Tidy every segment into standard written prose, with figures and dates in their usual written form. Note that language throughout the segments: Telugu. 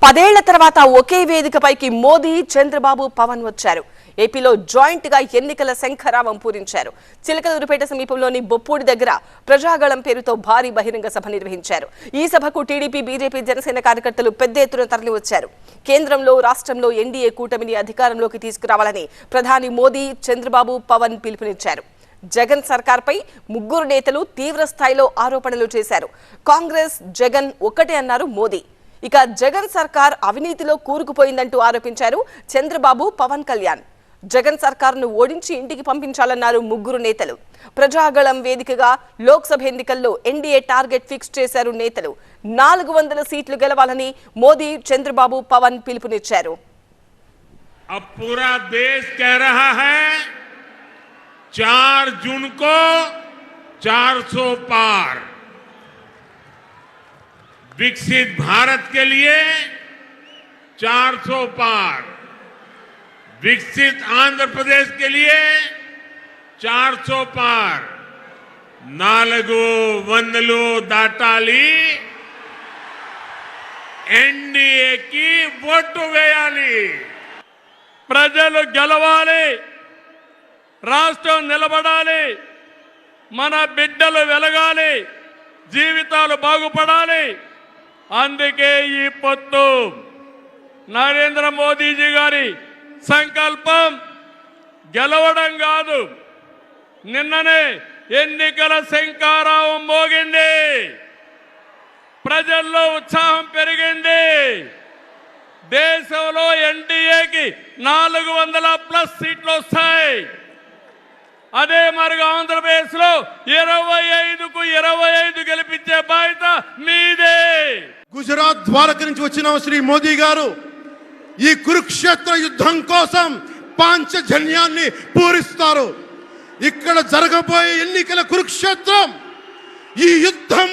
10 ఏళ్ల తర్వాత ఒకే వేదికపైకి మోదీ, చంద్రబాబు, పవన్ వచ్చారు. ఏపీలో జాయింట్ గా ఎన్నికల శంఖరావం పూరించారు. చిలకలూరుపేట సమీపంలోని బొప్పూడి దగ్గర ప్రజాగళం పేరుతో భారీ బహిరంగ సభ నిర్వహించారు. ఈ సభకు టీడీపీ, బీజేపీ, జనసేన కార్యకర్తలు పెద్ద ఎత్తున తరలివచ్చారు. కేంద్రంలో, రాష్ట్రంలో ఎన్డీఏ కూటమిని అధికారంలోకి తీసుకురావాలని ప్రధాని మోదీ, చంద్రబాబు, పవన్ పిలుపునిచ్చారు. జగన్ సర్కార్పై ముగ్గురు నేతలు తీవ్ర స్థాయిలో ఆరోపణలు చేశారు. కాంగ్రెస్, జగన్ ఒకటే అన్నారు మోదీ. ఇక జగన్ సర్కార్ అవినీతిలో కూరుకుపోయిందంటూ ఆరోపించారు చంద్రబాబు, పవన్ కళ్యాణ్. జగన్ సర్కార్ను ఓడించి ఇంటికి పంపించాలన్నారు ముగ్గురు నేతలు. ప్రజాగళం వేదికగా లోక్సభ ఎన్నికల్లో ఎన్డీఏ టార్గెట్ ఫిక్స్ చేశారు నేతలు. 400 సీట్లు గెలవాలని మోదీ, చంద్రబాబు, పవన్ పిలుపునిచ్చారు. अब पूरा देश कह रहा है 4 जून को 400 पार, विकसित भारत के लिए 400 पार, विकसित आंध्र प्रदेश के लिए 400 पार, नालगो वंदलो दाटाली एनडीए की ఓటు వేయాలి. ప్రజలు గెలవాలి, రాష్ట్రం నిలబడాలి, మన బిడ్డలు వెలగాలి, జీవితాలు బాగుపడాలి. అందుకే ఈ పొత్తు. నరేంద్ర మోదీజీ గారి సంకల్పం గెలవడం కాదు. నిన్ననే ఎన్నికల శంఖారావం మోగింది, ప్రజల్లో ఉత్సాహం పెరిగింది. దేశంలో ఎన్డీఏకి 400+ సీట్లు వస్తాయి. అదే మరిగా ఆంధ్రప్రదేశ్ లో 25కు 25 గెలిపించే బాధ్యత మీదే. గుజరాత్ ద్వారక నుంచి వచ్చిన శ్రీ మోదీ గారు ఈ కురుక్షేత్ర యుద్ధం కోసం పాంచజన్యాన్ని పూరిస్తారు. ఇక్కడ జరగబోయే ఎన్నికల కురుక్షేత్రం, ఈ యుద్ధం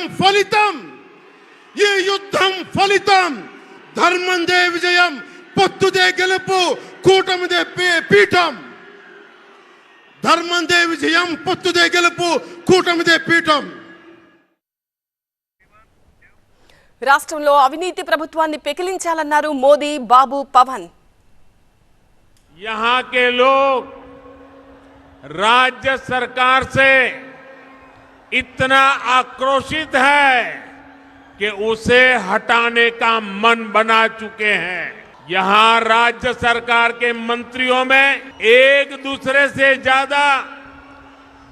ఫలితం ధర్మందే విజయం, పొత్తుదే గెలుపు, కూటమిదే పీఠం. ధర్మందే విజయం, పొత్తుదే గెలుపు, కూటమిదే పీఠం. రాష్ట్రంలో అవినీతి ప్రభుత్వాన్ని పెకిలించాలన్నారు మోదీ, బాబు, పవన్. यहाँ के लोग राज्य सरकार से इतना आक्रोशित है कि उसे हटाने का मन बना चुके हैं. यहाँ राज्य सरकार के मंत्रियों में एक दूसरे से ज्यादा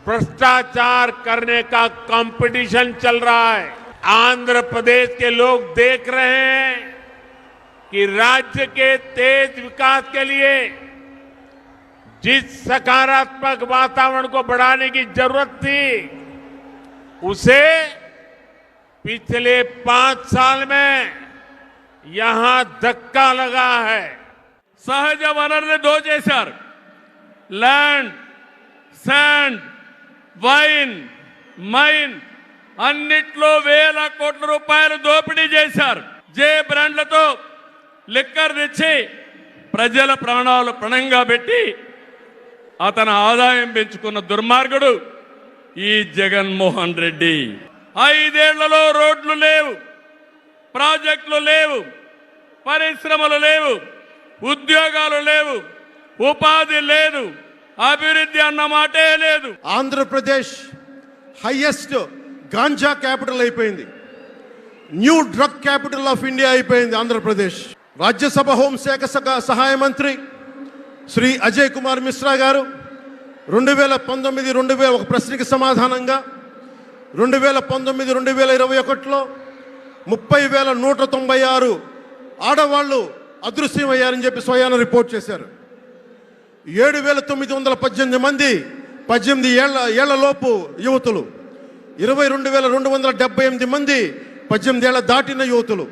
भ्रष्टाचार करने का कंपटीशन चल रहा है. आंध्र प्रदेश के लोग देख रहे हैं कि राज्य के तेज विकास के लिए जिस सकारात्मक वातावरण को बढ़ाने की जरूरत थी, उसे पिछले 5 साल में यहां धक्का लगा है. సహజ వనరులు దోచేశారు. ల్యాండ్, శాండ్, వైన్, మైన్ అన్నిట్లో వేల కోట్ల రూపాయలు దోపిడీ చేశారు. జే బ్రాండ్లతో లిక్కర్ తెచ్చి ప్రజల ప్రాణాలు పణంగా పెట్టి అతని ఆదాయం పెంచుకున్న దుర్మార్గుడు ఈ జగన్మోహన్ రెడ్డి. 5 ఏళ్లలో రోడ్లు లేవు, ప్రాజెక్టులు లేవు, పరిశ్రమలు లేవు, ఉద్యోగాలు లేవు, ఉపాధి లేదు, అభివృద్ధి అన్న మాటే లేదు. ఆంధ్రప్రదేశ్ హైయెస్ట్ గాంజా క్యాపిటల్ అయిపోయింది. New drug capital of India అయిపోయింది ఆంధ్రప్రదేశ్. రాజ్యసభ హోంశాఖ సహాయ మంత్రి శ్రీ అజయ్ కుమార్ మిశ్రా గారు 2019 ఒక ప్రశ్నకి సమాధానంగా 2019-2021లో 30,196 ఆడవాళ్ళు అదృశ్యమయ్యారని చెప్పి స్వయాన రిపోర్ట్ చేశారు. 7,918 మంది 18 ఏళ్ల లోపు యువతులు, 22,278 మంది 18 ఏళ్ల దాటిన యువతులు.